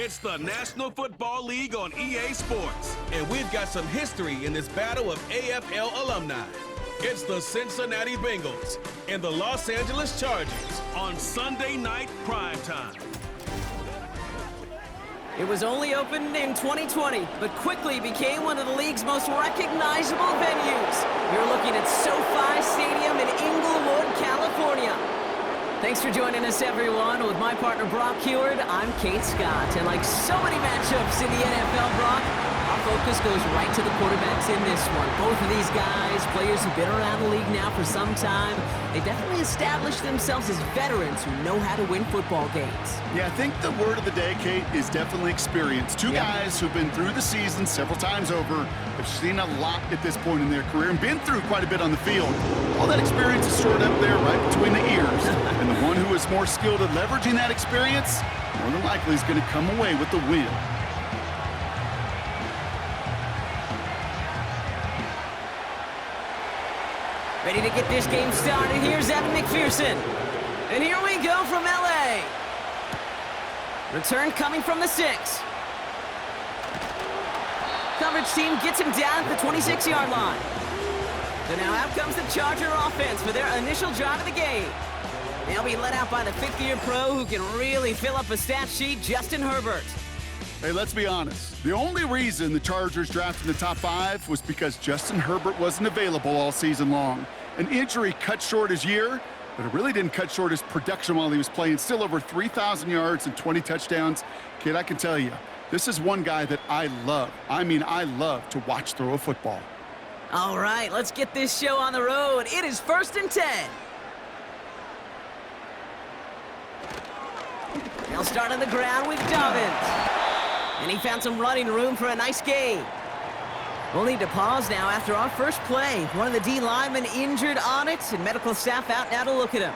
It's the National Football League on EA Sports, and we've got some history in this battle of AFL alumni. It's the Cincinnati Bengals and the Los Angeles Chargers on Sunday night primetime. It was only opened in 2020, but quickly became one of the league's most recognizable venues. You're looking at SoFi Stadium in Inglewood, California. Thanks for joining us, everyone. With my partner, Brock Heward, I'm Kate Scott. And like so many matchups in the NFL, Brock, our focus goes right to the quarterbacks in this one. Both of these guys, players who've been around the league now for some time, they definitely established themselves as veterans who know how to win football games. Yeah, I think the word of the day, Kate, is definitely experience. Two guys who've been through the season several times over, have seen a lot at this point in their career, and been through quite a bit on the field. All that experience is stored up there right between the ears. And the one who is more skilled at leveraging that experience, more than likely is going to come away with the win. Ready to get this game started. Here's Evan McPherson. And here we go from LA. Return coming from the 6. Coverage team gets him down at the 26-yard line. So now out comes the Charger offense for their initial drive of the game. They'll be led out by the 5th-year pro who can really fill up a stat sheet, Justin Herbert. Hey, let's be honest. The only reason the Chargers drafted in the top 5 was because Justin Herbert wasn't available all season long. An injury cut short his year, but it really didn't cut short his production while he was playing. Still over 3,000 yards and 20 touchdowns. Kid, I can tell you, this is one guy that I love. I mean, I love to watch throw a football. All right, let's get this show on the road. It is 1st and 10. They'll start on the ground with Dobbins. And he found some running room for a nice gain. We'll need to pause now after our first play. One of the D linemen injured on it, and medical staff out now to look at him.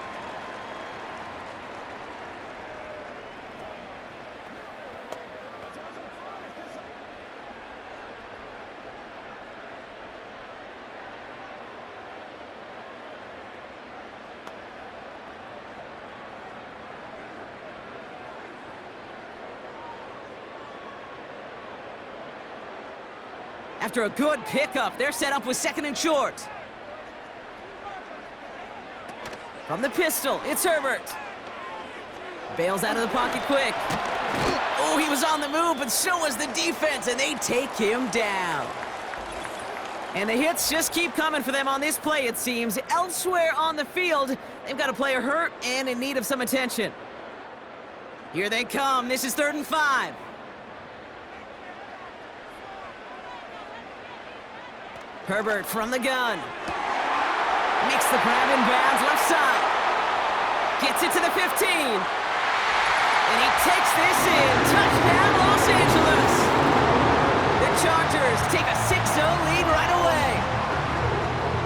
After a good pickup, they're set up with 2nd and short. From the pistol, it's Herbert. Bails out of the pocket quick. Oh, he was on the move, but so was the defense, and they take him down. And the hits just keep coming for them on this play, it seems. Elsewhere on the field, they've got a player hurt and in need of some attention. Here they come. This is 3rd and 5. Herbert from the gun. Makes the grab in bounds, left side. Gets it to the 15. And he takes this in. Touchdown, Los Angeles. The Chargers take a 6-0 lead right away.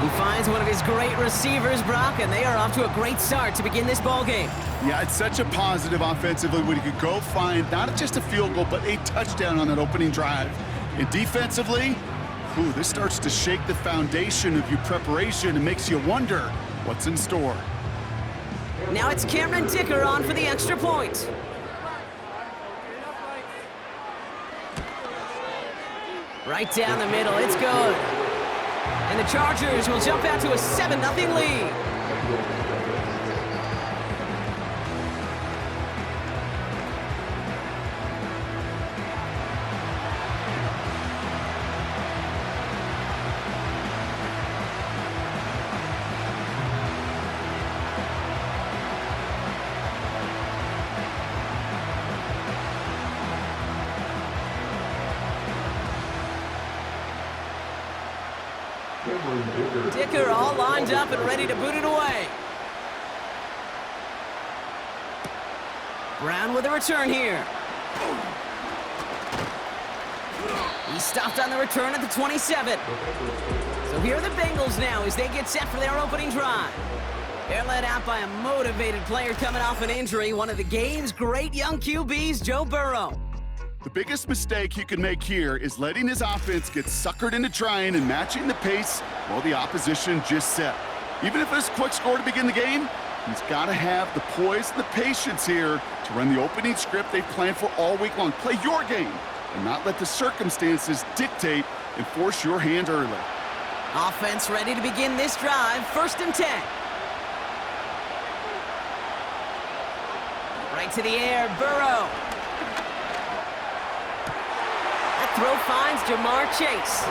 He finds one of his great receivers, Brock, and they are off to a great start to begin this ball game. Yeah, it's such a positive offensively when you could go find not just a field goal, but a touchdown on that opening drive. And defensively, this starts to shake the foundation of your preparation and makes you wonder what's in store. Now it's Cameron Dicker on for the extra point. Right down the middle, it's good. And the Chargers will jump out to a 7-0 lead. Dicker all lined up and ready to boot it away. Brown with a return here. He stopped on the return at the 27. So here are the Bengals now as they get set for their opening drive. They're led out by a motivated player coming off an injury, one of the game's great young QBs, Joe Burrow. The biggest mistake he could make here is letting his offense get suckered into trying and matching the pace while the opposition just set. Even if it's a quick score to begin the game, He's got to have the poise and the patience here to run the opening script they've planned for all week long. Play your game and not let the circumstances dictate and force your hand early. Offense ready to begin this drive. 1st and 10. Right to the air, Burrow. That throw finds Jamar Chase.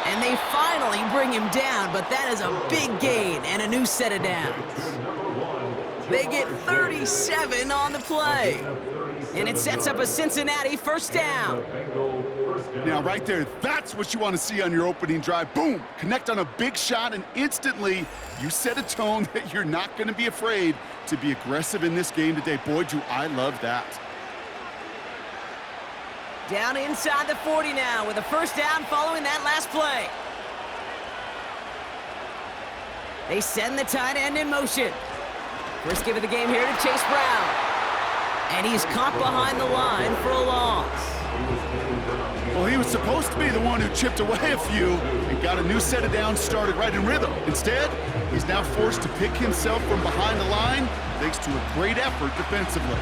And they finally bring him down, but that is a big gain and a new set of downs. They get 37 on the play. And it sets up a Cincinnati 1st down. Now, right there, that's what you want to see on your opening drive. Boom! Connect on a big shot, and instantly you set a tone that you're not going to be afraid to be aggressive in this game today. Boy, do I love that. Down inside the 40 now with a 1st down following that last play. They send the tight end in motion. First give of the game here to Chase Brown. And he's caught behind the line for a loss. Well, he was supposed to be the one who chipped away a few and got a new set of downs started right in rhythm. Instead, he's now forced to pick himself from behind the line thanks to a great effort defensively.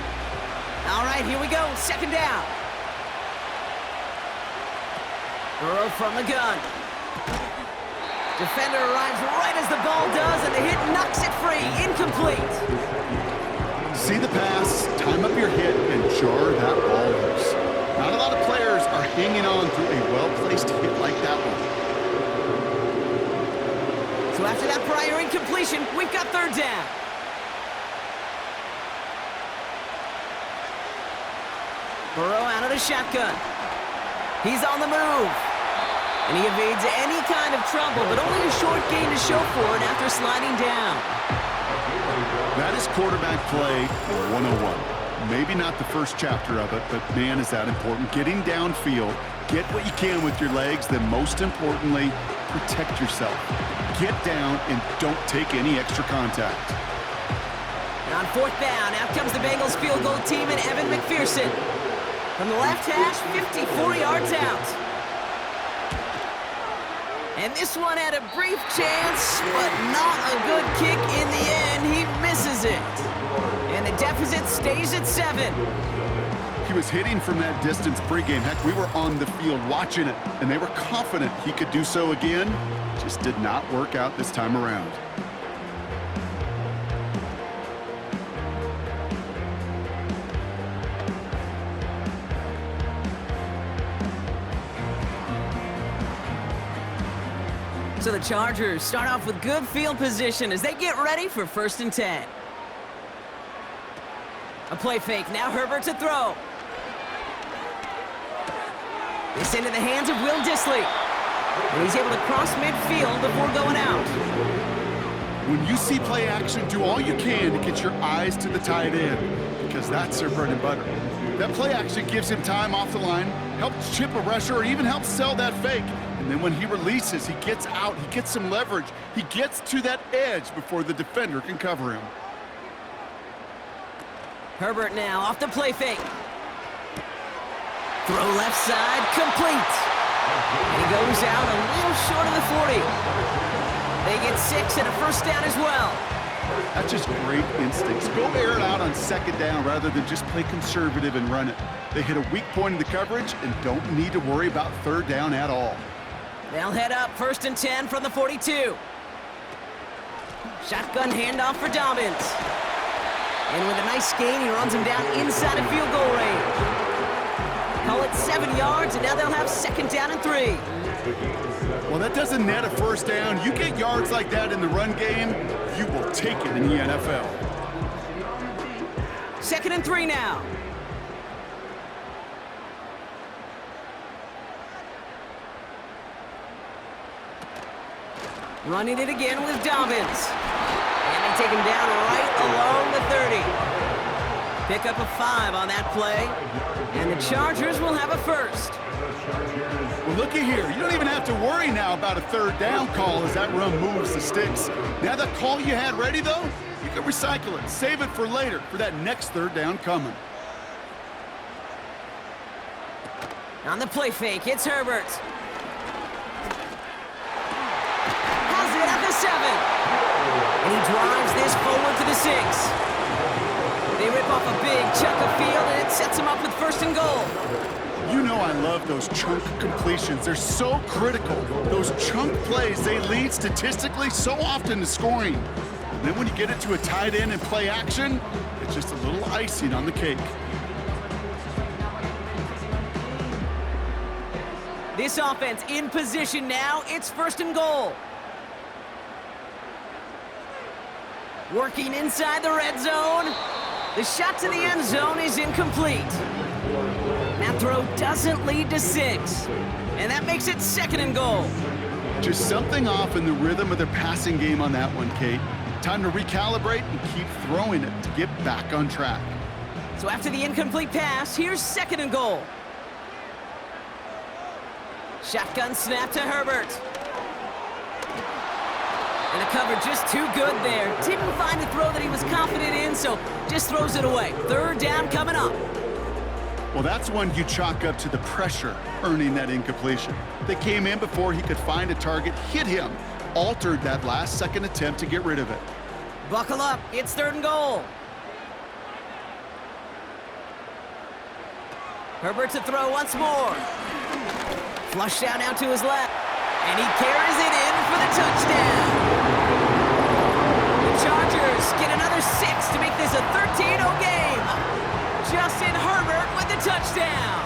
All right, here we go. 2nd down. Burrow from the gun. Defender arrives right as the ball does, and the hit knocks it free. Incomplete. See the pass, time up your hit, and jar that ball loose. Not a lot of players are hanging on to a well-placed hit like that one. So after that prior incompletion, we've got 3rd down. Burrow out of the shotgun. He's on the move. And he evades any kind of trouble, but only a short gain to show for it after sliding down. That is quarterback play 101. Maybe not the first chapter of it, but man, is that important. Getting downfield, get what you can with your legs, then most importantly, protect yourself. Get down and don't take any extra contact. And on 4th down, out comes the Bengals field goal team and Evan McPherson. From the left hash, 54 yards out. And this one had a brief chance, but not a good kick in the end. He misses it. And the deficit stays at 7. He was hitting from that distance pregame. Heck, we were on the field watching it, and they were confident he could do so again. Just did not work out this time around. So the Chargers start off with good field position as they get ready for 1st and 10. A play fake, now Herbert to throw. It's into the hands of Will Dissly. And he's able to cross midfield before going out. When you see play action, do all you can to get your eyes to the tight end, because that's their bread and butter. That play action gives him time off the line, helps chip a rusher, or even helps sell that fake. And then when he releases, he gets out, he gets some leverage. He gets to that edge before the defender can cover him. Herbert now off the play fake. Throw left side, complete. And he goes out a little short of the 40. They get 6 and a 1st down as well. That's just great instincts. Go air it out on 2nd down rather than just play conservative and run it. They hit a weak point in the coverage and don't need to worry about 3rd down at all. They'll head up 1st and 10 from the 42. Shotgun handoff for Dobbins. And with a nice gain, he runs him down inside of field goal range. Call it 7 yards, and now they'll have 2nd down and 3. Well, that doesn't net a 1st down. You get yards like that in the run game, you will take it in the NFL. 2nd and 3 now. Running it again with Dobbins. And they take him down right along the 30. Pick up a 5 on that play. And the Chargers will have a 1st. Well, looky here. You don't even have to worry now about a 3rd down call as that run moves the sticks. Now that call you had ready, though, you can recycle it. Save it for later for that next 3rd down coming. On the play fake, it's Herbert. Has it at the 7. And he drives this forward to the They rip off a big chunk of field, and it sets them up with 1st and goal. You know I love those chunk completions. They're so critical. Those chunk plays, they lead statistically so often to scoring. And then when you get it to a tight end and play action, it's just a little icing on the cake. This offense in position now. It's 1st and goal. Working inside the red zone. The shot to the end zone is incomplete. That throw doesn't lead to 6. And that makes it 2nd and goal. Just something off in the rhythm of their passing game on that one, Kate. Time to recalibrate and keep throwing it to get back on track. So after the incomplete pass, here's 2nd and goal. Shotgun snap to Herbert. And the cover just too good there. Didn't find a throw that he was confident in, so just throws it away. 3rd down coming up. Well, that's one you chalk up to the pressure earning that incompletion. They came in before he could find a target, hit him, altered that last-second attempt to get rid of it. Buckle up. It's 3rd and goal. Herbert to throw once more. Flushed out now to his left. And he carries it in for the touchdown. The Chargers get another 6 to make this a 13-0 game. Justin Herbert with the touchdown.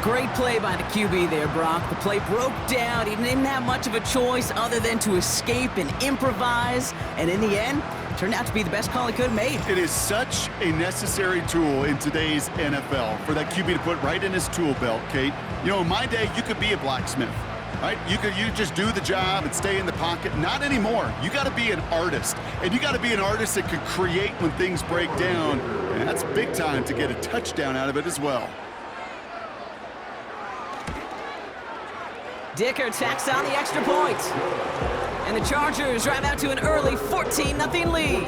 Great play by the QB there, Brock. The play broke down. He didn't have much of a choice other than to escape and improvise. And in the end, turned out to be the best call he could have made. It is such a necessary tool in today's NFL for that QB to put right in his tool belt, Kate. You know, in my day, you could be a blacksmith, right? You just do the job and stay in the pocket. Not anymore. You got to be an artist, and you got to be an artist that can create when things break down, and that's big time to get a touchdown out of it as well. Dicker tacks on the extra point. And the Chargers drive out to an early 14-0 lead.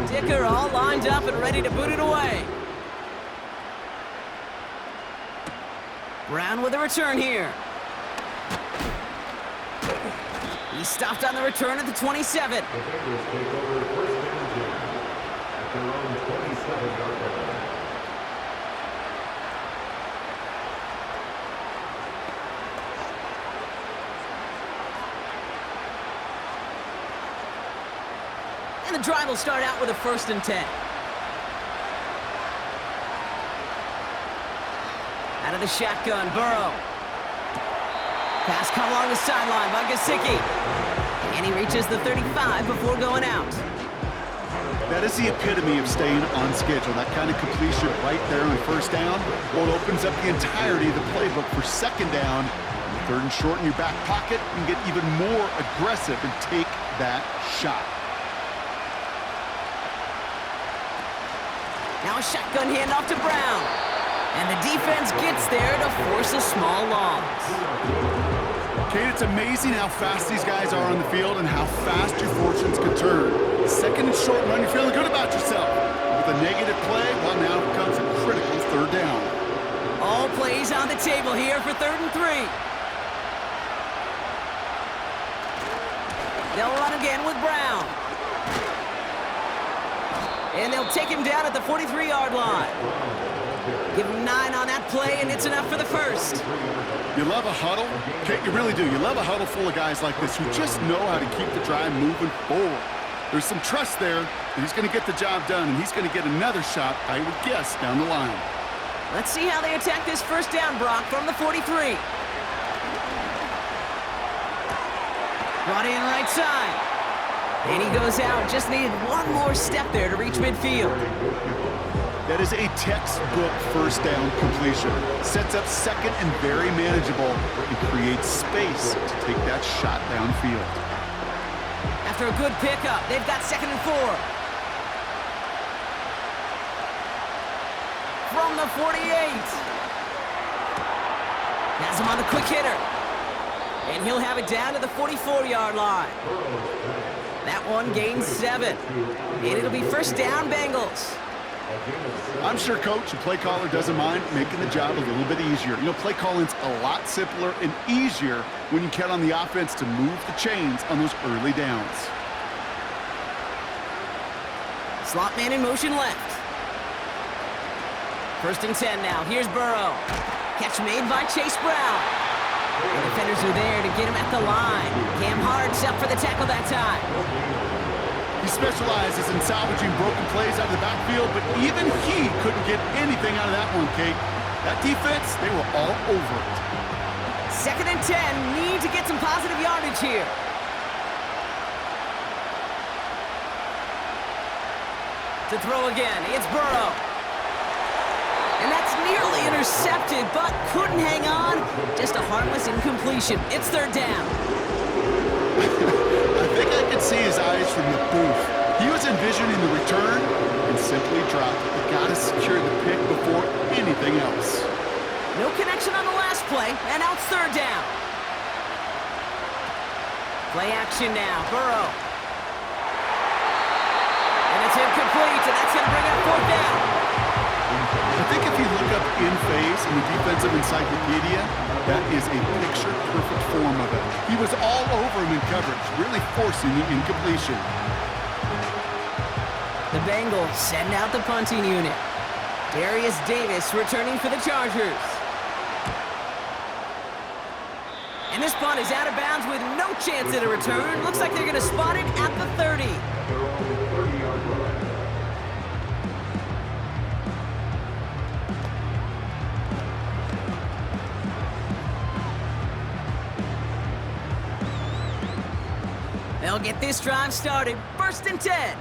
Dicker all lined up and ready to boot it away. Brown with a return here. He stopped on the return at the 27. And the drive will start out with a 1st and 10. Out of the shotgun, Burrow. Pass come along the sideline by Gesicki. And he reaches the 35 before going out. That is the epitome of staying on schedule. That kind of completion right there on 1st down. Well, it opens up the entirety of the playbook for 2nd down. And 3rd and short in your back pocket, you can get even more aggressive and take that shot. Now a shotgun handoff to Brown. And the defense gets there to force a small loss. Kate, it's amazing how fast these guys are on the field and how fast your fortunes can turn. 2nd and short run, you're feeling good about yourself. With a negative play, well, now it becomes a critical 3rd down. All plays on the table here for 3rd and 3. They'll run again with Brown. And they'll take him down at the 43-yard line. Give him 9 on that play, and it's enough for the 1st. You love a huddle? Kate, you really do. You love a huddle full of guys like this who just know how to keep the drive moving forward. There's some trust there that he's going to get the job done, and he's going to get another shot, I would guess, down the line. Let's see how they attack this 1st down, Brock, from the 43. Brought in right side. And he goes out. Just needed one more step there to reach midfield. That is a textbook 1st down completion. Sets up 2nd and very manageable and creates space to take that shot downfield. After a good pickup, they've got 2nd and 4. From the 48. Has him on the quick hitter. And he'll have it down to the 44-yard line. That one gains 7. And it'll be first down, Bengals. I'm sure coach and play caller doesn't mind making the job a little bit easier. You know, play calling's a lot simpler and easier when you count on the offense to move the chains on those early downs. Slot man in motion left. First and 10 now. Here's Burrow. Catch made by Chase Brown. The defenders are there to get him at the line. Cam Hart's up for the tackle that time. He specializes in salvaging broken plays out of the backfield, but even he couldn't get anything out of that one, Kate. That defense, they were all over it. Second and 10. Need to get some positive yardage here. To throw again, it's Burrow. And that's nearly intercepted, but couldn't hang on. Just a harmless incompletion. It's third down. I think I could see his eyes from the booth. He was envisioning the return and simply dropped it. You got to secure the pick before anything else. No connection on the last play, and now it's third down. Play action now, Burrow. And it's incomplete, and that's going to bring up fourth down. I think if you look up in phase in the defensive encyclopedia, that is a picture-perfect form of it. He was all over him in coverage, really forcing the incompletion. The Bengals send out the punting unit. Darius Davis returning for the Chargers. And this punt is out of bounds with no chance at a return. Looks like they're going to spot it at the 30. They'll get this drive started. First and 10.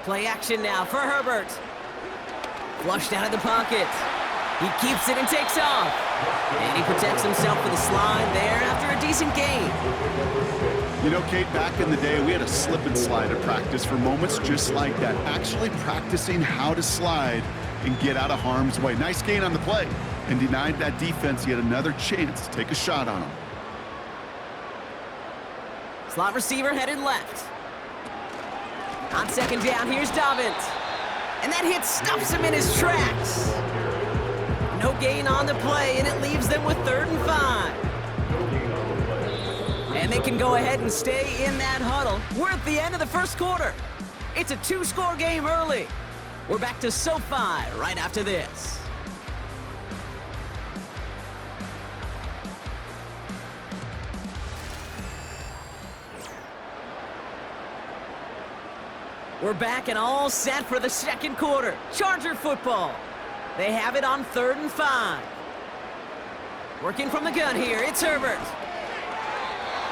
Play action now for Herbert. Flushed out of the pocket. He keeps it and takes off. And he protects himself with a slide there after a decent gain. You know, Kate, back in the day, we had a slip and slide at practice for moments just like that. Actually practicing how to slide and get out of harm's way. Nice gain on the play. And denied that defense yet another chance to take a shot on him. Slot receiver headed left. On second down, here's Dobbins. And that hit stops him in his tracks. No gain on the play, and it leaves them with 3rd and 5. And they can go ahead and stay in that huddle. We're at the end of the first quarter. It's a 2-score game early. We're back to SoFi right after this. We're back and all set for the second quarter. Charger football. They have it on 3rd and 5. Working from the gun here, it's Herbert.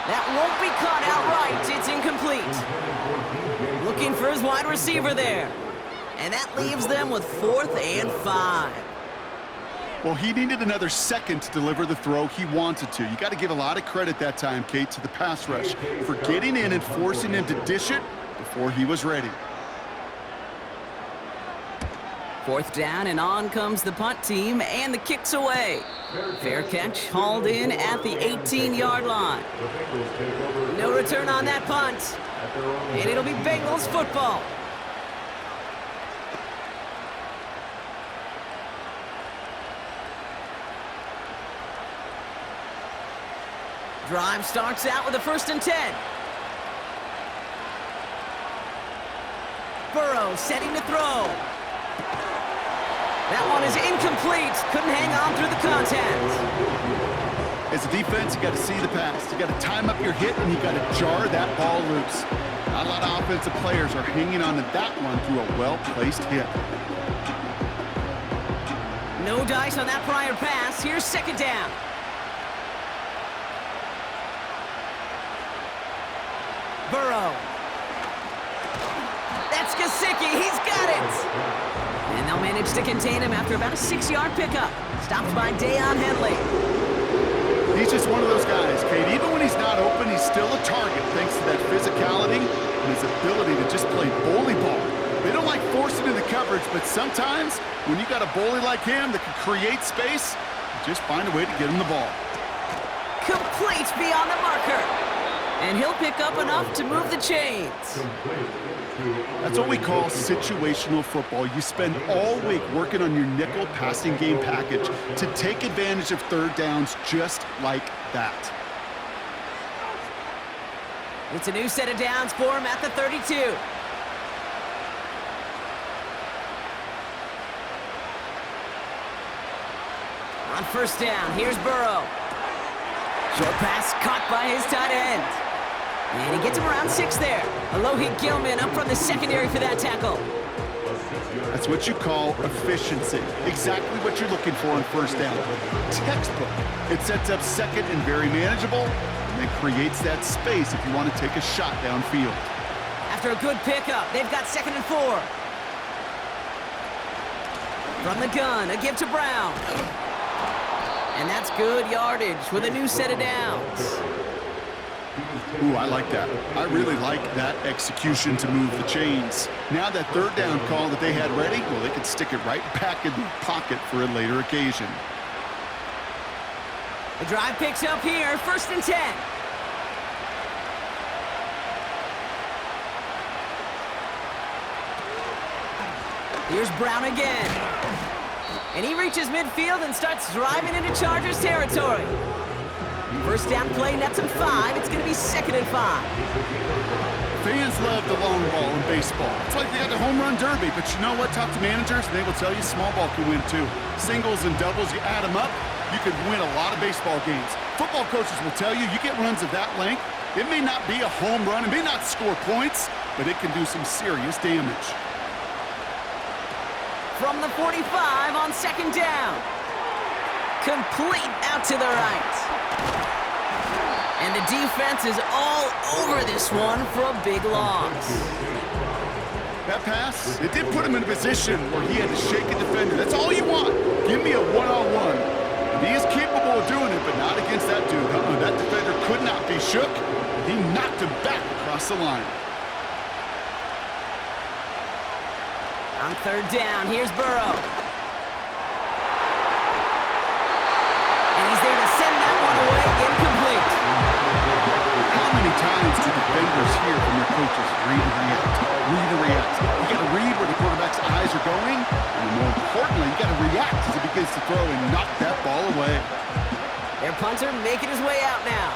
That won't be caught outright. It's incomplete. Looking for his wide receiver there. And that leaves them with 4th and 5. Well, he needed another second to deliver the throw he wanted to. You got to give a lot of credit that time, Kate, to the pass rush for getting in and forcing him to dish it before he was ready. 4th down, and on comes the punt team, and the kick's away. Fair catch, hauled in at the 18-yard line. No return on that punt, and it'll be Bengals football. Drive starts out with a 1st and 10. Burrow setting to throw. That one is incomplete. Couldn't hang on through the contact. As a defense, you got to see the pass. You got to time up your hit, and you got to jar that ball loose. Not a lot of offensive players are hanging on to that one through a well-placed hit. No dice on that prior pass. Here's 2nd down. Burrow. That's Gesicki. He's got it. And they'll manage to contain him after about a 6-yard pickup. Stopped by Deion Henley. He's just one of those guys, Kate. Even when he's not open, he's still a target thanks to that physicality and his ability to just play bully ball. They don't like forcing into coverage, but sometimes when you got a bully like him that can create space, you just find a way to get him the ball. Complete beyond the marker. And he'll pick up enough to move the chains. That's what we call situational football. You spend all week working on your nickel passing game package to take advantage of third downs just like that. It's a new set of downs for him at the 32. On first down, here's Burrow. Short pass caught by his tight end. And he gets him around 6 there. Alohi Gilman up from the secondary for that tackle. That's what you call efficiency. Exactly what you're looking for on first down. Textbook. It sets up second and very manageable, and then creates that space if you want to take a shot downfield. After a good pickup, they've got 2nd and 4. From the gun, a give to Brown. And that's good yardage with a new set of downs. Ooh, I like that. I really like that execution to move the chains. Now that third down call that they had ready, well, they can stick it right back in the pocket for a later occasion. The drive picks up here, 1st and 10. Here's Brown again. And he reaches midfield and starts driving into Chargers territory. First down play, nets him 5. It's going to be 2nd and 5. Fans love the long ball in baseball. It's like they got the home run derby, but you know what? Talk to managers, and they will tell you small ball can win too. Singles and doubles, you add them up, you can win a lot of baseball games. Football coaches will tell you, you get runs of that length, it may not be a home run, it may not score points, but it can do some serious damage. From the 45 on 2nd down. Complete out to the right. And the defense is all over this one for a big loss. That pass, it did put him in a position where he had to shake a defender. That's all you want. Give me a one-on-one. And he is capable of doing it, but not against that dude. That defender could not be shook. He knocked him back across the line. On 3rd down, here's Burrow. And he's there to send that one away, incomplete. How many times do defenders hear from their coaches, read and react, read and react? You got to read where the quarterback's eyes are going, and more importantly, you got to react as he begins to throw and knock that ball away. Their punter making his way out now.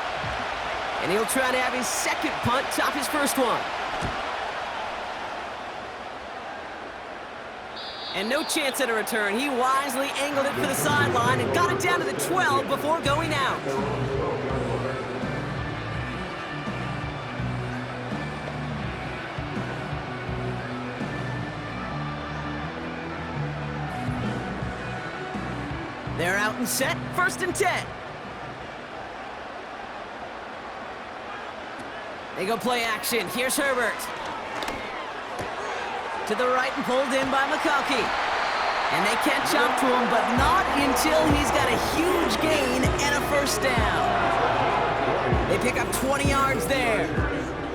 And he'll try to have his 2nd punt top his 1st one. And no chance at a return. He wisely angled it for the sideline and got it down to the 12 before going out. They're out and set, 1st and 10. They go play action. Here's Herbert. To the right and pulled in by McConkey. And they catch up to him, but not until he's got a huge gain and a 1st down. They pick up 20 yards there.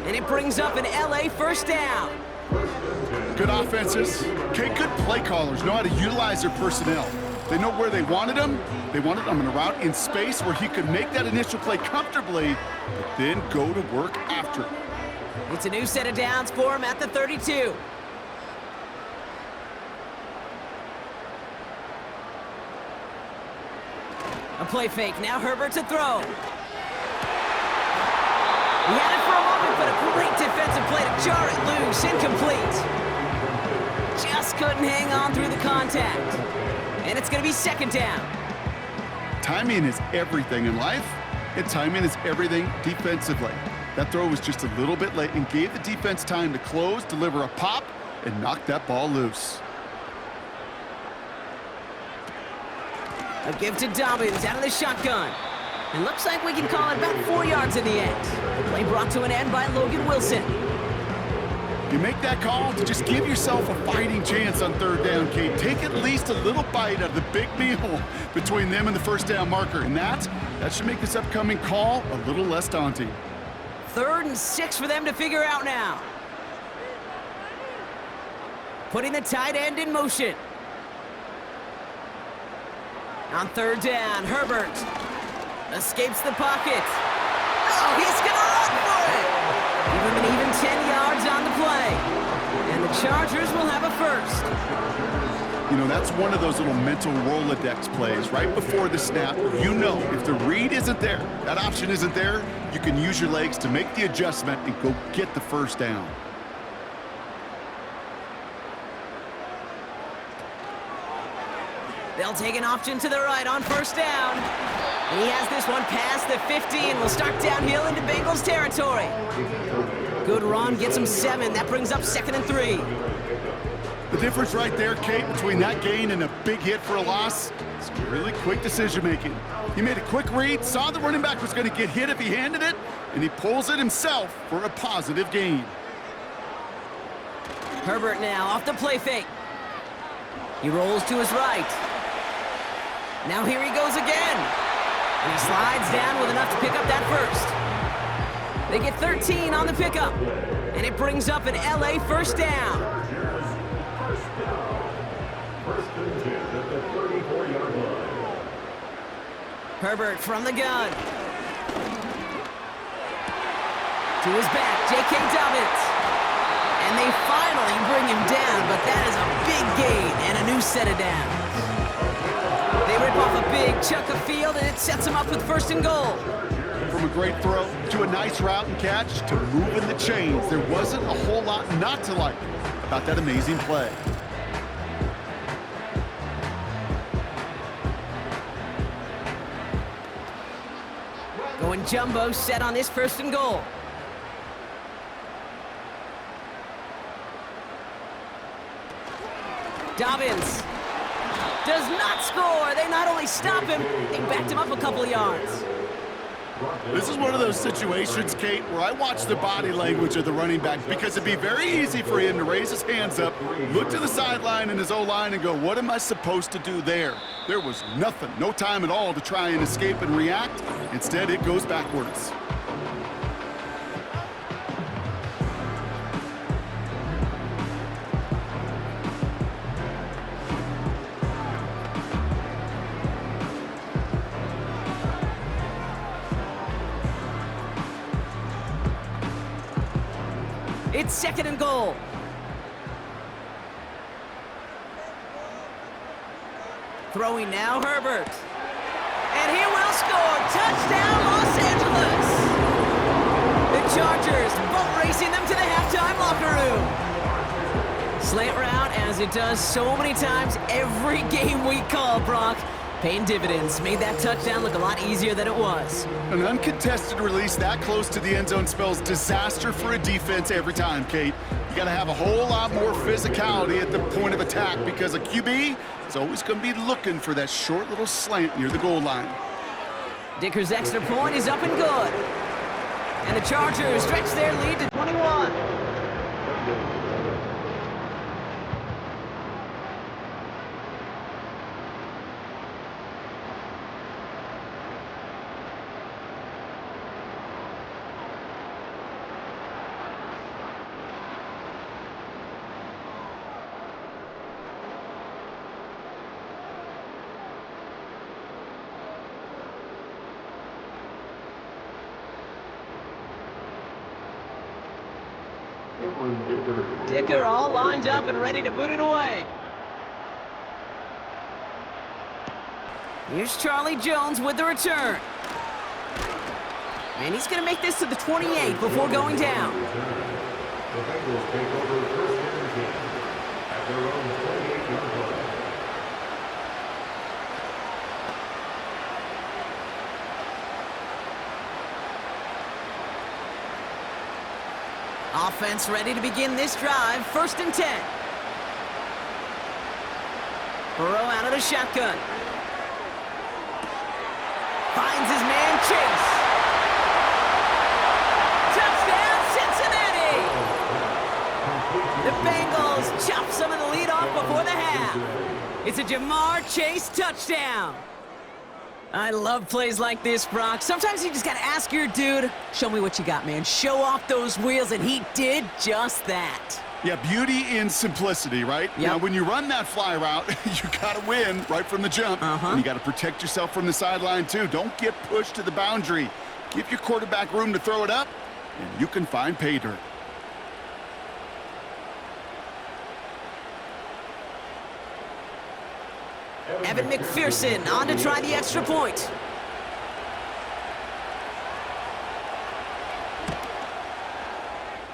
And it brings up an LA 1st down. Good offenses. Okay, good play callers know how to utilize their personnel. They know where they wanted him. They wanted him in a route in space where he could make that initial play comfortably, but then go to work after it. It's a new set of downs for him at the 32. A play fake, now Herbert to throw. He had it for a moment, but a great defensive play to jar it loose, incomplete. Just couldn't hang on through the contact. And it's going to be 2nd down. Timing is everything in life, and timing is everything defensively. That throw was just a little bit late and gave the defense time to close, deliver a pop, and knock that ball loose. A give to Dobbins out of the shotgun. And looks like we can call it about 4 yards in the end. The play brought to an end by Logan Wilson. You make that call to just give yourself a fighting chance on 3rd down, Kate. Take at least a little bite out of the big meal between them and the 1st down marker. And that should make this upcoming call a little less daunting. 3rd and 6 for them to figure out now. Putting the tight end in motion. On third down, Herbert escapes the pocket. Oh, he's gonna run for it! Give him an even 10 yards on the play. And the Chargers will have a first. You know, that's one of those little mental Rolodex plays. Right before the snap, you know if the read isn't there, that option isn't there, you can use your legs to make the adjustment and go get the first down. They'll take an option to the right on first down. And he has this one past the 50 and will start downhill into Bengals territory. Good run, gets him 7. That brings up 2nd and 3. The difference right there, Kate, between that gain and a big hit for a loss is really quick decision-making. He made a quick read, saw the running back was going to get hit if he handed it, and he pulls it himself for a positive gain. Herbert now off the play fake. He rolls to his right. Now here he goes again. And he slides down with enough to pick up that first. They get 13 on the pickup. And it brings up an LA first down. Herbert from the gun. To his back, J.K. Dobbins. And they finally bring him down, but that is a big gain and a new set of downs. They rip off a big chunk of field, and it sets them up with 1st and goal. From a great throw to a nice route and catch to moving the chains, there wasn't a whole lot not to like about that amazing play. Going jumbo set on this 1st and goal. Dobbins does not score. They not only stop him, they backed him up a couple of yards. This is one of those situations, Kate, where I watch the body language of the running back because it'd be very easy for him to raise his hands up, look to the sideline and his O-line and go, what am I supposed to do there? There was nothing, no time at all to try and escape and react. Instead, it goes backwards. It's 2nd and goal. Throwing now, Herbert. And he will score. Touchdown, Los Angeles. The Chargers boat racing them to the halftime locker room. Slant route, as it does so many times every game we call, Brock. Paying dividends. Made that touchdown look a lot easier than it was. An uncontested release that close to the end zone spells disaster for a defense every time, Kate. You got to have a whole lot more physicality at the point of attack because a QB is always going to be looking for that short little slant near the goal line. Dicker's extra point is up and good. And the Chargers stretch their lead to 21. Dicker all lined up and ready to boot it away. Here's Charlie Jones with the return. And he's going to make this to the 28 before going down. The Bengals take over first and 10 at their own 28-yard line. Offense ready to begin this drive. 1st and 10. Burrow out of the shotgun. Finds his man Chase. Touchdown, Cincinnati! The Bengals chop some of the lead off before the half. It's a Jamar Chase touchdown. I love plays like this, Brock. Sometimes you just gotta ask your dude, show me what you got, man. Show off those wheels, and he did just that. Yeah, beauty in simplicity, right? Yep. Now, when you run that fly route, you got to win right from the jump. And you got to protect yourself from the sideline, too. Don't get pushed to the boundary. Give your quarterback room to throw it up, and you can find pay dirt. Evan McPherson on to try the extra point.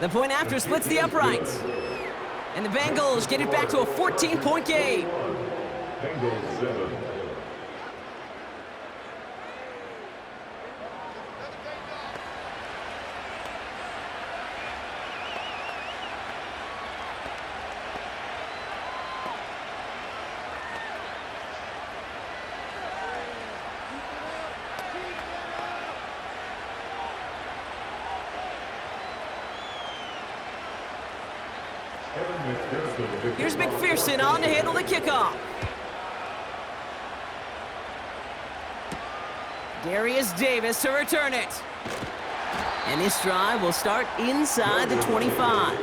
The point after splits the uprights. And the Bengals get it back to a 14-point game. Bengals 7. Here's McPherson on to handle the kickoff. Darius Davis to return it. And this drive will start inside the 25.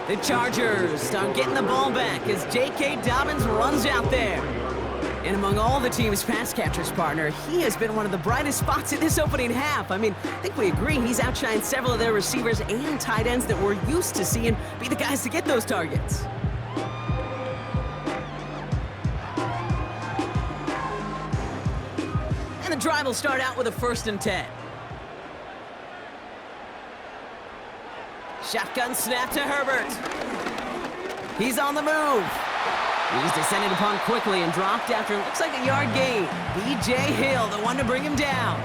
The Chargers start getting the ball back as J.K. Dobbins runs out there. And among all the team's pass catchers, partner, he has been one of the brightest spots in this opening half. I mean, I think we agree he's outshined several of their receivers and tight ends that we're used to seeing be the guys to get those targets. And the drive will start out with a 1st and 10. Shotgun snap to Herbert. He's on the move. He's descended upon quickly and dropped after it looks like a yard gain. B.J. Hill, the one to bring him down.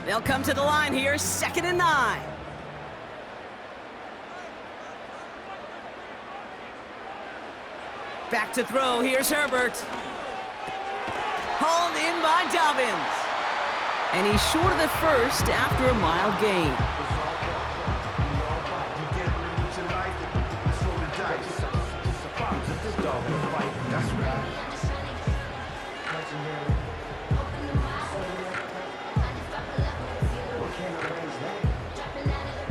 They'll come to the line here, 2nd and 9. Back to throw, here's Herbert. Hauled in by Dobbins. And he's short of the 1st after a mild gain.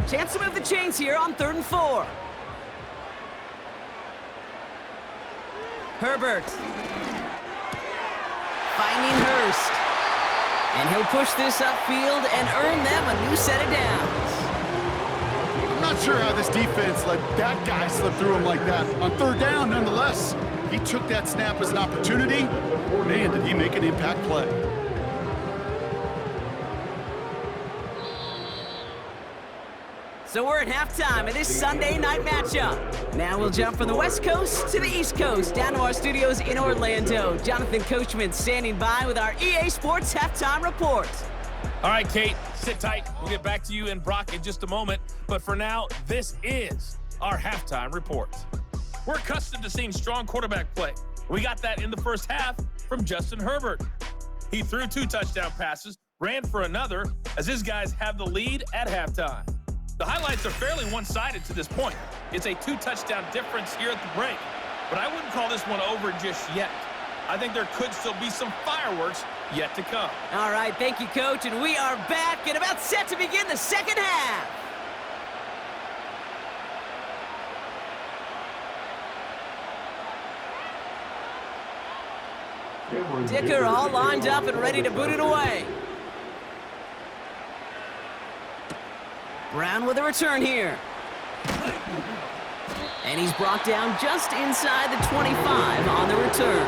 Chance to move the chains here on 3rd and 4. Herbert. Finding Hurst. And he'll push this upfield and earn them a new set of downs. I'm not sure how this defense let that guy slip through him like that. On 3rd down, nonetheless, he took that snap as an opportunity. Man, did he make an impact play. So we're at halftime of this Sunday night matchup. Now we'll jump from the West Coast to the East Coast, down to our studios in Orlando. Jonathan Coachman standing by with our EA Sports Halftime Report. All right, Kate, sit tight. We'll get back to you and Brock in just a moment. But for now, this is our Halftime Report. We're accustomed to seeing strong quarterback play. We got that in the first half from Justin Herbert. He threw 2 touchdown passes, ran for another, as his guys have the lead at halftime. The highlights are fairly one-sided to this point. It's a 2-touchdown difference here at the break, but I wouldn't call this one over just yet. I think there could still be some fireworks yet to come. All right, thank you, Coach, and we are back and about set to begin the second half. Dicker all lined up and ready to boot it away. Brown with a return here. And he's brought down just inside the 25 on the return.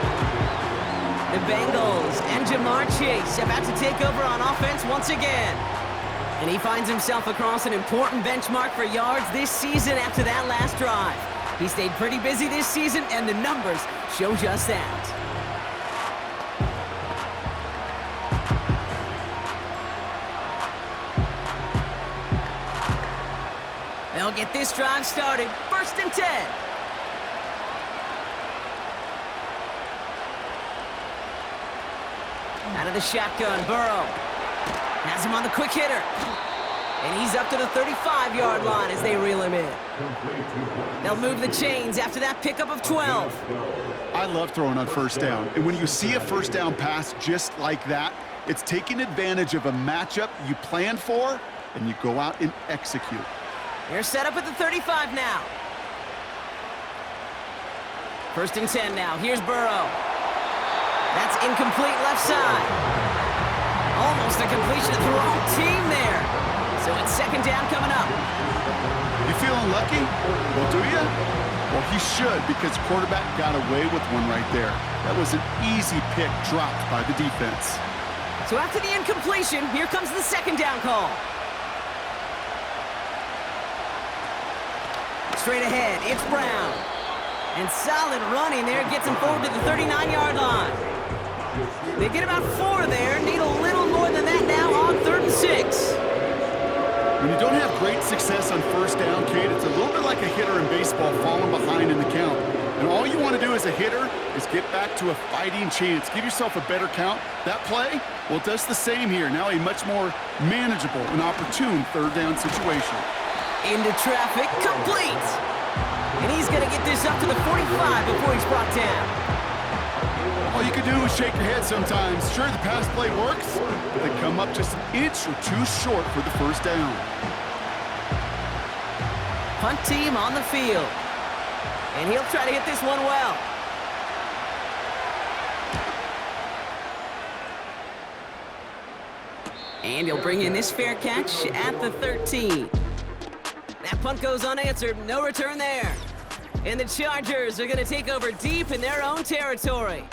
The Bengals and Jamar Chase about to take over on offense once again. And he finds himself across an important benchmark for yards this season after that last drive. He stayed pretty busy this season, and the numbers show just that. They'll get this drive started. 1st and 10. Out of the shotgun, Burrow. Has him on the quick hitter. And he's up to the 35-yard line as they reel him in. They'll move the chains after that pickup of 12. I love throwing on first down. And when you see a first down pass just like that, it's taking advantage of a matchup you planned for, and you go out and execute. They're set up at the 35 now. 1st and 10 now. Here's Burrow. That's incomplete left side. Almost a completion to the wrong team there. So it's 2nd down coming up. You feeling lucky? Well, do you? Well, he should, because quarterback got away with one right there. That was an easy pick dropped by the defense. So after the incompletion, here comes the 2nd down call. Straight ahead, it's Brown. And solid running there gets him forward to the 39-yard line. They get about 4 there, need a little more than that now on 3rd and 6. When you don't have great success on first down, Kate, it's a little bit like a hitter in baseball falling behind in the count. And all you want to do as a hitter is get back to a fighting chance. Give yourself a better count. That play, well, it does the same here. Now a much more manageable and opportune 3rd down situation. Into traffic, complete. And he's going to get this up to the 45 before he's brought down. All you can do is shake your head sometimes. Sure, the pass play works, but they come up just an inch or 2 short for the first down. Punt team on the field. And he'll try to hit this one well. And he'll bring in this fair catch at the 13. That punt goes unanswered. No return there. And the Chargers are going to take over deep in their own territory.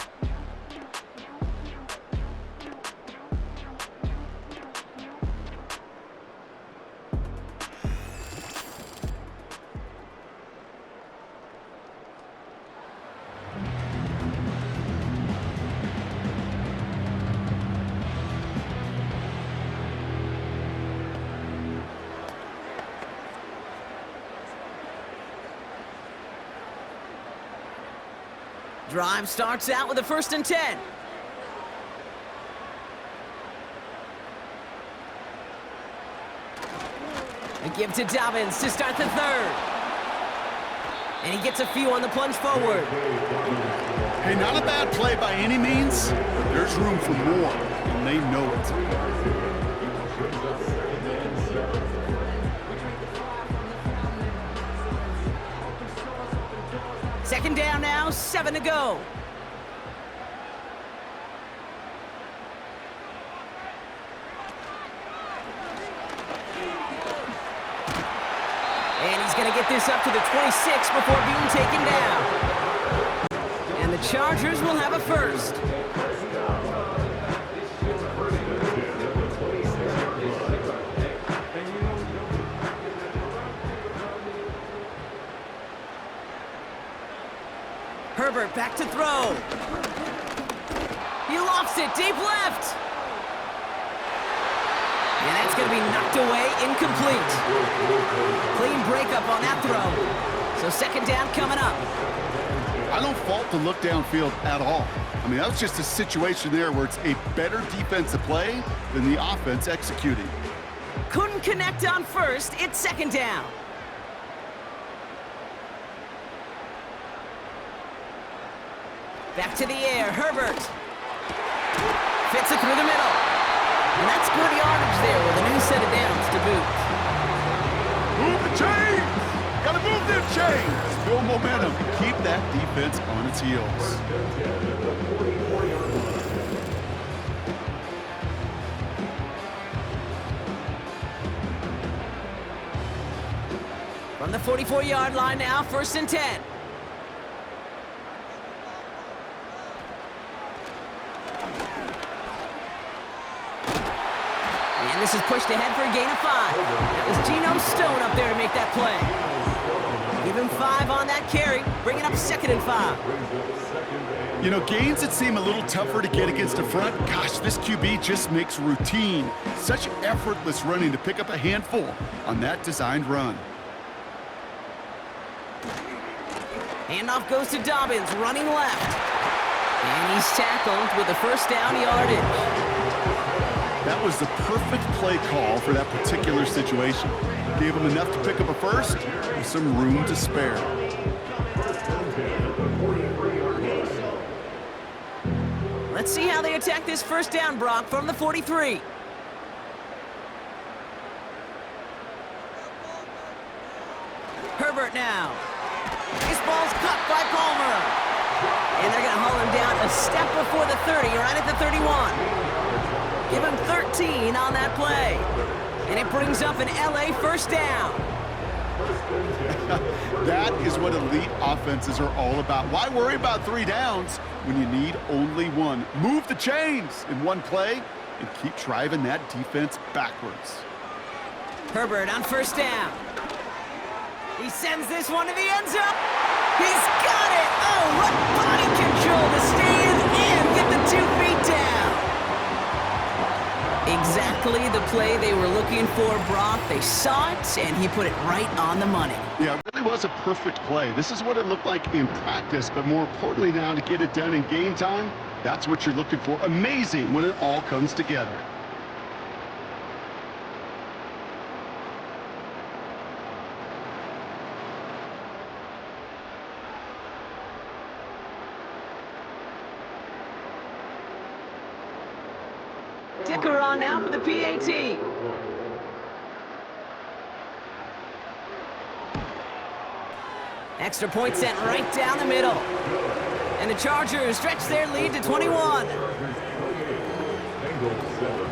Drive starts out with a 1st and 10. They give to Dobbins to start the 3rd. And he gets a few on the plunge forward. Hey, not a bad play by any means, but there's room for more, and they know it. 2nd down now, 7 to go. And he's going to get this up to the 26 before being taken down. And the Chargers will have a 1st. Herbert back to throw. He lofts it deep left. And that's going to be knocked away, incomplete. Clean breakup on that throw. So 2nd down coming up. I don't fault the look downfield at all. I mean, that was just a situation there where it's a better defensive play than the offense executing. Couldn't connect on 1st. It's 2nd down. Back to the air, Herbert. Fits it through the middle. And that's good yardage there with a new set of downs to boot. Move the chains! Gotta move them chains! Build momentum. Keep that defense on its heels. From the 44-yard line now, 1st and 10. And this is pushed ahead for a gain of 5. That was Geno Stone up there to make that play. Give him 5 on that carry, bringing up 2nd and 5. You know, gains that seem a little tougher to get against a front, gosh, this QB just makes routine. Such effortless running to pick up a handful on that designed run. Handoff goes to Dobbins, running left. And he's tackled with the 1st down yardage. That was the perfect play call for that particular situation. Gave him enough to pick up a first with some room to spare. Let's see how they attack this first down, Brock, from the 43. Herbert now. This ball's cut by Palmer. And they're going to haul him down a step before the 30, right at the 31. Give him 13 on that play. And it brings up an LA first down. That is what elite offenses are all about. Why worry about 3 downs when you need only 1? Move the chains in one play and keep driving that defense backwards. Herbert on first down. He sends this one to the end zone. He's got it! Oh, what body control to stay in and get the 2 feet down. Exactly the play they were looking for, Brock. They saw it, and he put it right on the money. Yeah, it really was a perfect play. This is what it looked like in practice, but more importantly now to get it done in game time, that's what you're looking for. Amazing when it all comes together. Dicker on now for the PAT. Extra point sent right down the middle. And the Chargers stretch their lead to 21. Bengals 7.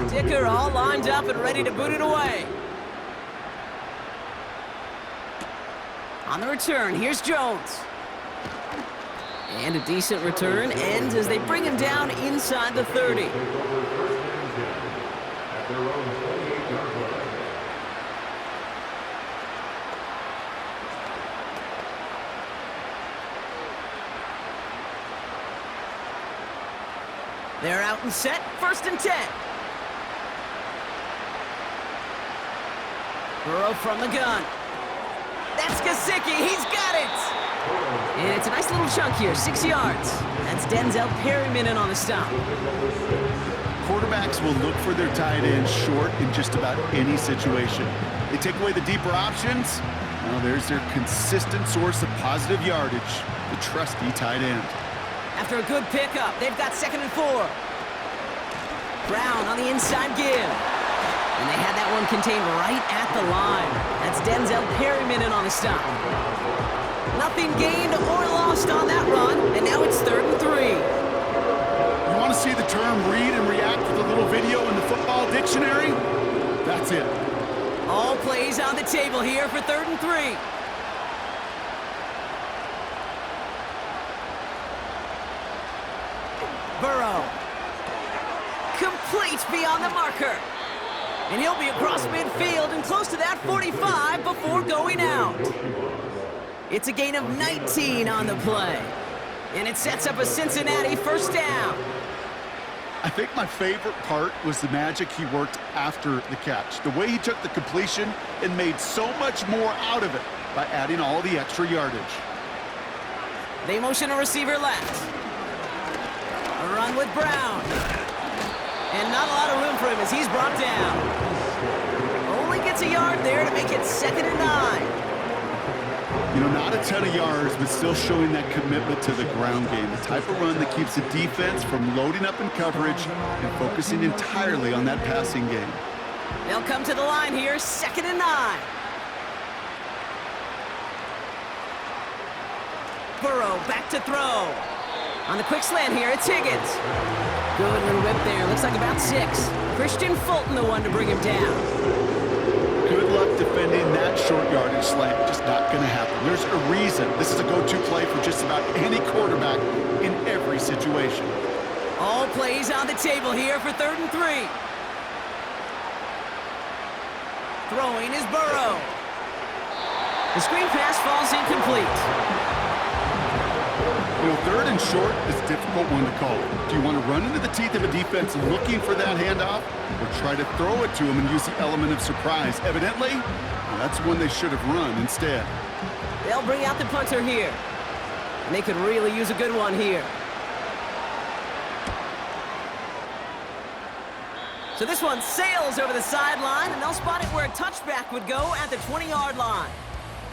Dicker all lined up and ready to boot it away. On the return, here's Jones. And a decent return ends as they bring him down inside the 30. At their own 28-yard line. They're out and set, 1st and 10. Burrow from the gun. That's Gesicki. He's got it. And it's a nice little chunk here, 6 yards. That's Denzel Perryman in on the stop. Quarterbacks will look for their tight end short in just about any situation. They take away the deeper options. Now there's their consistent source of positive yardage, the trusty tight end. After a good pickup, they've got 2nd and 4. Brown on the inside give. And they had that one contained right at the line. That's Denzel Perryman in on the stop. Nothing gained or lost on that run, and now it's 3rd and 3. You want to see the term read and react with a little video in the football dictionary? That's it. All plays on the table here for 3rd and 3. Burrow. Complete beyond the marker. And he'll be across midfield and close to that 45 before going out. It's a gain of 19 on the play. And it sets up a Cincinnati first down. I think my favorite part was the magic he worked after the catch. The way he took the completion and made so much more out of it by adding all the extra yardage. They motion a receiver left. A run with Brown. And not a lot of room for him as he's brought down. Only gets a yard there to make it 2nd and 9. You know, not a ton of yards, but still showing that commitment to the ground game. The type of run that keeps the defense from loading up in coverage and focusing entirely on that passing game. They'll come to the line here, 2nd and 9. Burrow back to throw. On the quick slant here, it's Higgins. Good little whip there. Looks like about 6. Christian Fulton, the one to bring him down. Good luck defending that short yardage slant. Just not going to happen. There's a reason. This is a go-to play for just about any quarterback in every situation. All plays on the table here for 3rd and 3. Throwing is Burrow. The screen pass falls incomplete. You know, third and short is a difficult one to call. Do you want to run into the teeth of a defense looking for that handoff, or try to throw it to them and use the element of surprise? Evidently, that's one they should have run instead. They'll bring out the punter here. And they could really use a good one here. So this one sails over the sideline, and they'll spot it where a touchback would go at the 20-yard line.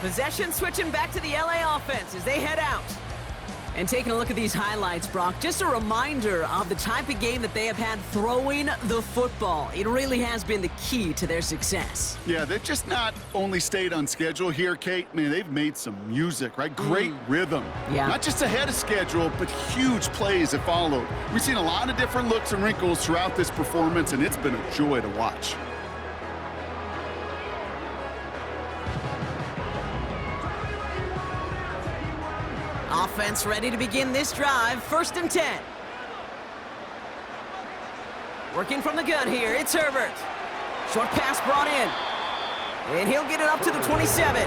Possession switching back to the LA offense as they head out. And taking a look at these highlights, Brock, just a reminder of the type of game that they have had throwing the football. It really has been the key to their success. Yeah, they've just not only stayed on schedule here, Kate. Man, they've made some music, right? Great rhythm. Yeah. Not just ahead of schedule, but huge plays have followed. We've seen a lot of different looks and wrinkles throughout this performance, and it's been a joy to watch. Offense ready to begin this drive. 1st and 10. Working from the gun here, it's Herbert. Short pass brought in. And he'll get it up to the 27.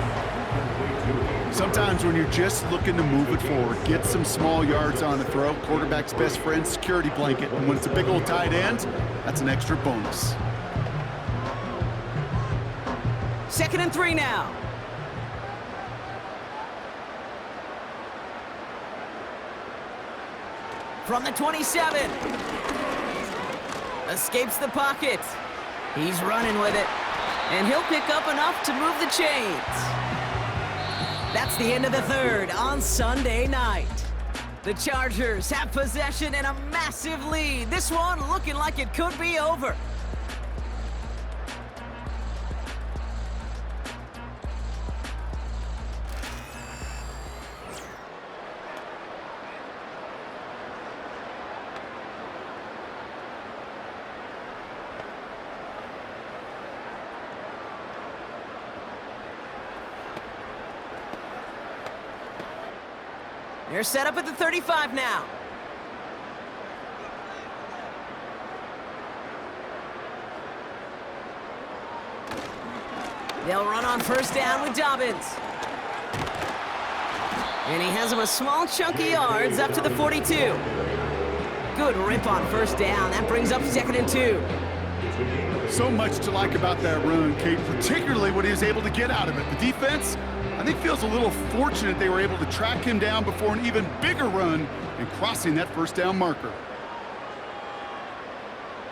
Sometimes when you're just looking to move it forward, get some small yards on the throw, quarterback's best friend, security blanket. And when it's a big old tight end, that's an extra bonus. 2nd and 3 now. From the 27. Escapes the pocket. He's running with it. And he'll pick up enough to move the chains. That's the end of the 3rd on Sunday night. The Chargers have possession and a massive lead. This one looking like it could be over. They're set up at the 35 now. They'll run on 1st down with Dobbins. And he has him a small chunk of yards up to the 42. Good rip on 1st down. That brings up 2nd and 2. So much to like about that run, Kate, particularly what he was able to get out of it. The defense, I think, feels a little fortunate they were able to track him down before an even bigger run and crossing that 1st down marker.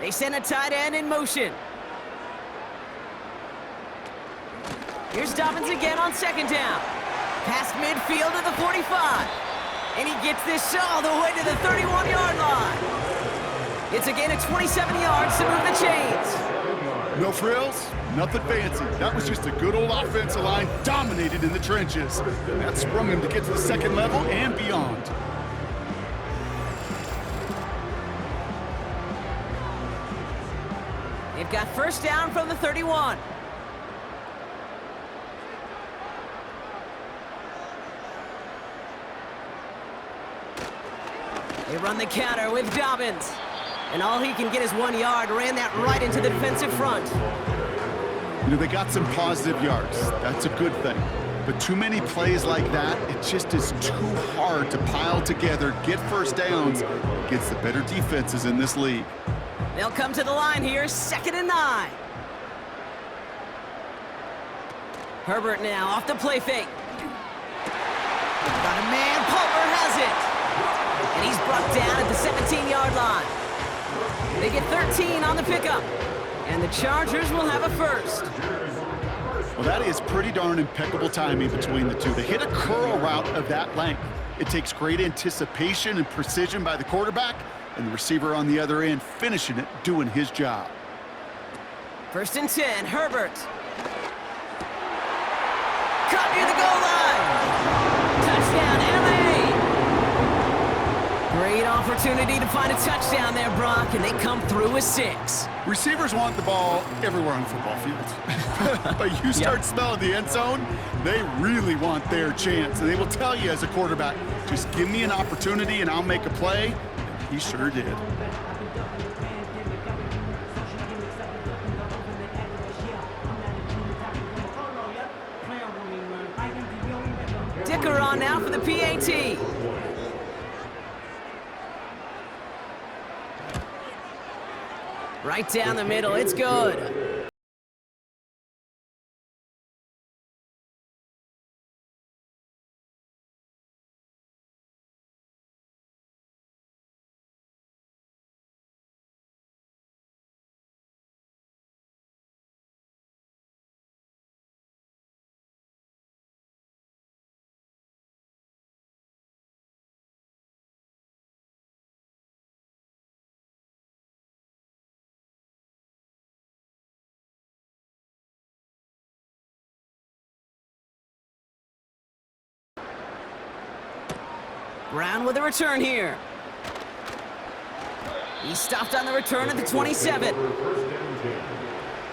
They send a tight end in motion. Here's Dobbins again on 2nd down. Past midfield to the 45. And he gets this all the way to the 31-yard line. It's a gain of 27 yards to move the chains. No frills, nothing fancy. That was just a good old offensive line dominated in the trenches. And that sprung him to get to the 2nd level and beyond. They've got 1st down from the 31. They run the counter with Dobbins. And all he can get is 1 yard. Ran that right into the defensive front. You know, they got some positive yards. That's a good thing. But too many plays like that, it just is too hard to pile together, get 1st downs against the better defenses in this league. They'll come to the line here, 2nd and 9. Herbert now off the play fake. Got a man, Palmer has it. And he's brought down at the 17-yard line. They get 13 on the pickup. And the Chargers will have a 1st. Well, that is pretty darn impeccable timing between the two. They hit a curl route of that length. It takes great anticipation and precision by the quarterback, and the receiver on the other end finishing it, doing his job. 1st and 10, Herbert. Caught near the goal line. Touchdown, LA. Great opportunity to find a touchdown there, Brock, and they come through with 6. Receivers want the ball everywhere on the football field. But you start smelling the end zone, they really want their chance. And they will tell you as a quarterback, just give me an opportunity and I'll make a play. And he sure did. on now for the PAT. Right down the middle, it's good. Brown with a return here. He stopped on the return at the 27. First down 10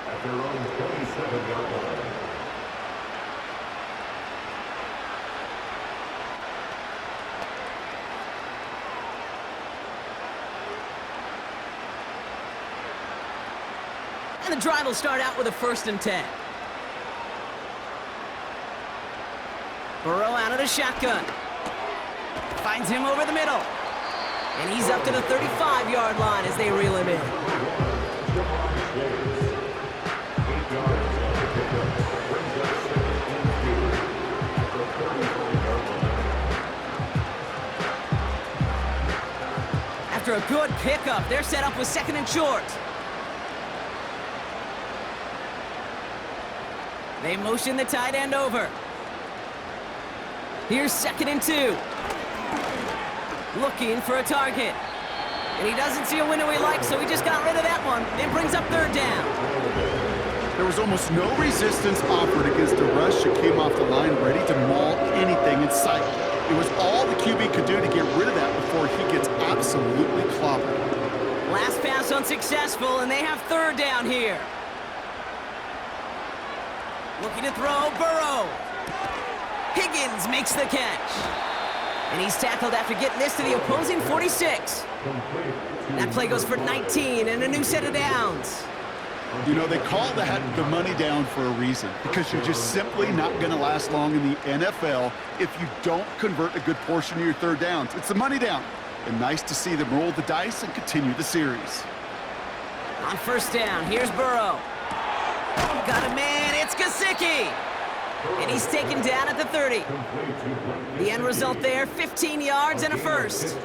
at their own 27-yard line. And the drive will start out with a 1st and 10. Burrow out of the shotgun. Finds him over the middle. And he's up to the 35-yard line as they reel him in. After a good pickup, they're set up with 2nd and short. They motion the tight end over. Here's 2nd and 2. Looking for a target. And he doesn't see a window he likes, so he just got rid of that one. It brings up 3rd down. There was almost no resistance offered against a rush that came off the line ready to maul anything in sight. It was all the QB could do to get rid of that before he gets absolutely clobbered. Last pass unsuccessful, and they have 3rd down here. Looking to throw, Burrow. Higgins makes the catch. And he's tackled after getting this to the opposing 46. That play goes for 19 and a new set of downs. You know, they call that the money down for a reason, because you're just simply not going to last long in the NFL if you don't convert a good portion of your 3rd downs. It's the money down. And nice to see them roll the dice and continue the series. On 1st down, here's Burrow. Got a man, it's Gesicki. And he's taken down at the 30. The end result there, 15 yards and a 1st.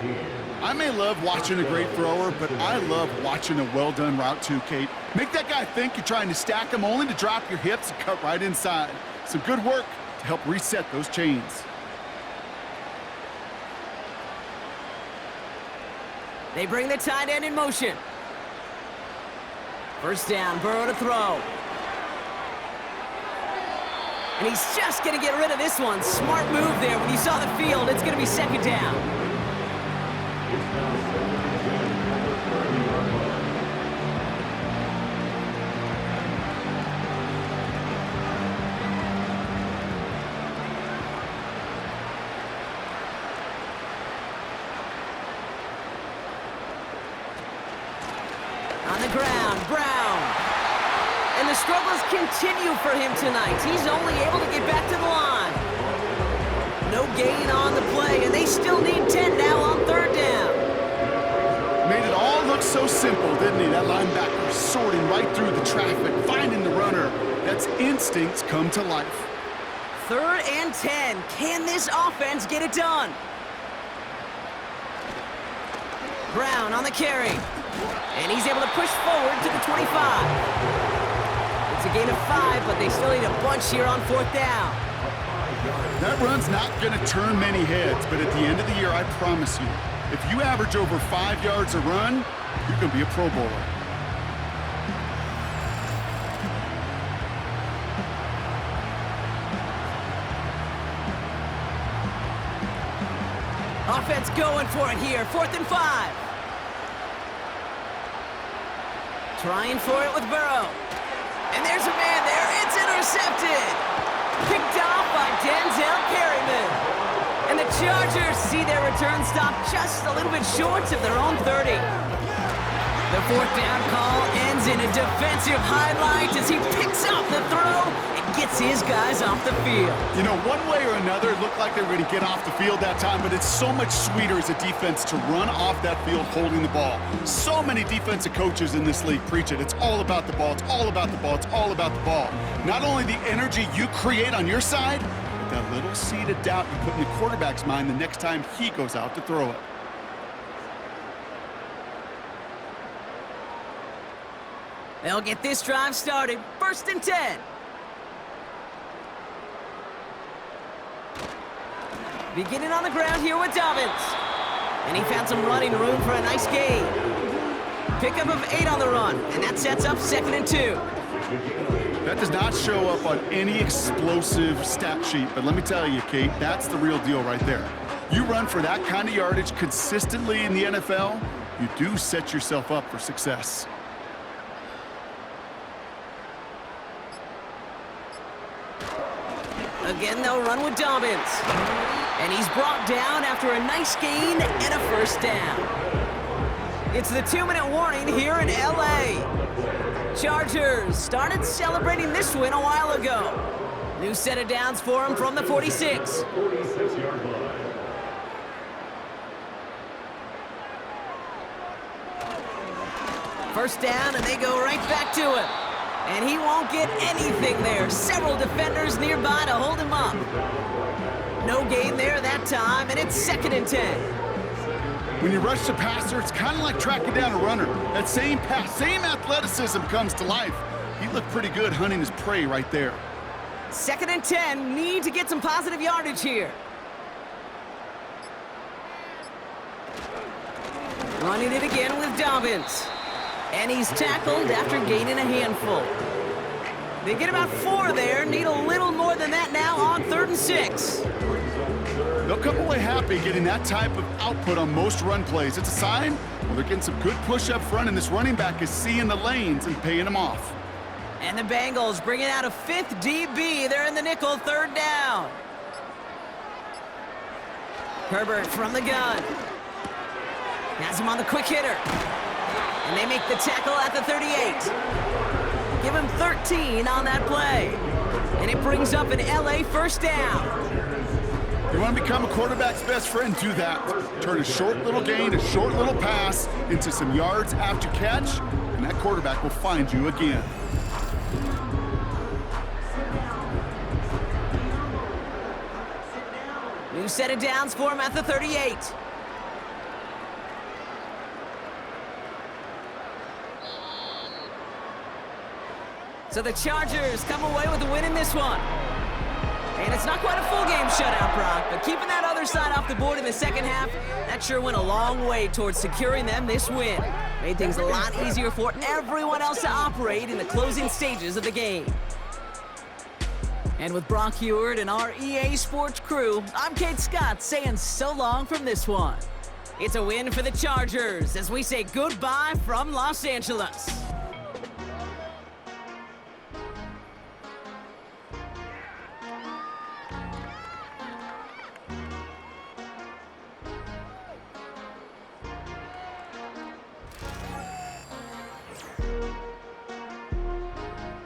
I may love watching a great thrower, but I love watching a well-done route too, Kate. Make that guy think you're trying to stack him only to drop your hips and cut right inside. Some good work to help reset those chains. They bring the tight end in motion. 1st down, Burrow to throw. And he's just going to get rid of this one. Smart move there. When you saw the field, it's going to be 2nd down. On the ground, Brown. And the struggles continue for him tonight. He's only able to get back to the line. No gain on the play, and they still need 10 now on 3rd down. Made it all look so simple, didn't he? That linebacker sorting right through the traffic, finding the runner. That's instincts come to life. 3rd and 10. Can this offense get it done? Brown on the carry. And he's able to push forward to the 25. It's a gain of 5, but they still need a bunch here on 4th down. That run's not going to turn many heads, but at the end of the year, I promise you, if you average over 5 yards a run, you're going to be a Pro Bowler. Offense going for it here, 4th and 5. Trying for it with Burrow. And there's a man there. It's intercepted. Picked off by Denzel Perryman. And the Chargers see their return stop just a little bit short of their own 30. The 4th down call ends in a defensive highlight as he picks up the throw and gets his guys off the field. You know, one way or another, it looked like they were going to get off the field that time, but it's so much sweeter as a defense to run off that field holding the ball. So many defensive coaches in this league preach it. It's all about the ball. It's all about the ball. It's all about the ball. Not only the energy you create on your side, but that little seed of doubt you put in the quarterback's mind the next time he goes out to throw it. They'll get this drive started. 1st and 10. Beginning on the ground here with Dobbins. And he found some running room for a nice gain. Pickup of 8 on the run, and that sets up 2nd and 2. That does not show up on any explosive stat sheet, but let me tell you, Kate, that's the real deal right there. You run for that kind of yardage consistently in the NFL, you do set yourself up for success. Again, they'll run with Dobbins. And he's brought down after a nice gain and a 1st down. It's the 2-minute warning here in L.A. Chargers started celebrating this win a while ago. New set of downs for him from the 46. 46-yard line. First down, and they go right back to it. And he won't get anything there. Several defenders nearby to hold him up. No gain there that time, and it's 2nd and 10. When you rush the passer, it's kind of like tracking down a runner. That same pass, same athleticism comes to life. He looked pretty good hunting his prey right there. 2nd and 10, need to get some positive yardage here. Running it again with Dobbins. And he's tackled after gaining a handful. They get about 4 there, need a little more than that now on 3rd and 6. They'll come away happy getting that type of output on most run plays. It's a sign, well, they're getting some good push up front, and this running back is seeing the lanes and paying them off. And the Bengals bringing out a 5th DB. They're in the nickel, 3rd down. Herbert from the gun. Has him on the quick hitter. And they make the tackle at the 38. Give him 13 on that play. And it brings up an LA 1st down. You want to become a quarterback's best friend, do that. Turn a short little gain, a short little pass into some yards after catch, and that quarterback will find you again. New set of downs for him at the 38. So the Chargers come away with a win in this one. And it's not quite a full game shutout, Brock, but keeping that other side off the board in the 2nd half, that sure went a long way towards securing them this win. Made things a lot easier for everyone else to operate in the closing stages of the game. And with Brock Heward and our EA Sports crew, I'm Kate Scott saying so long from this one. It's a win for the Chargers as we say goodbye from Los Angeles.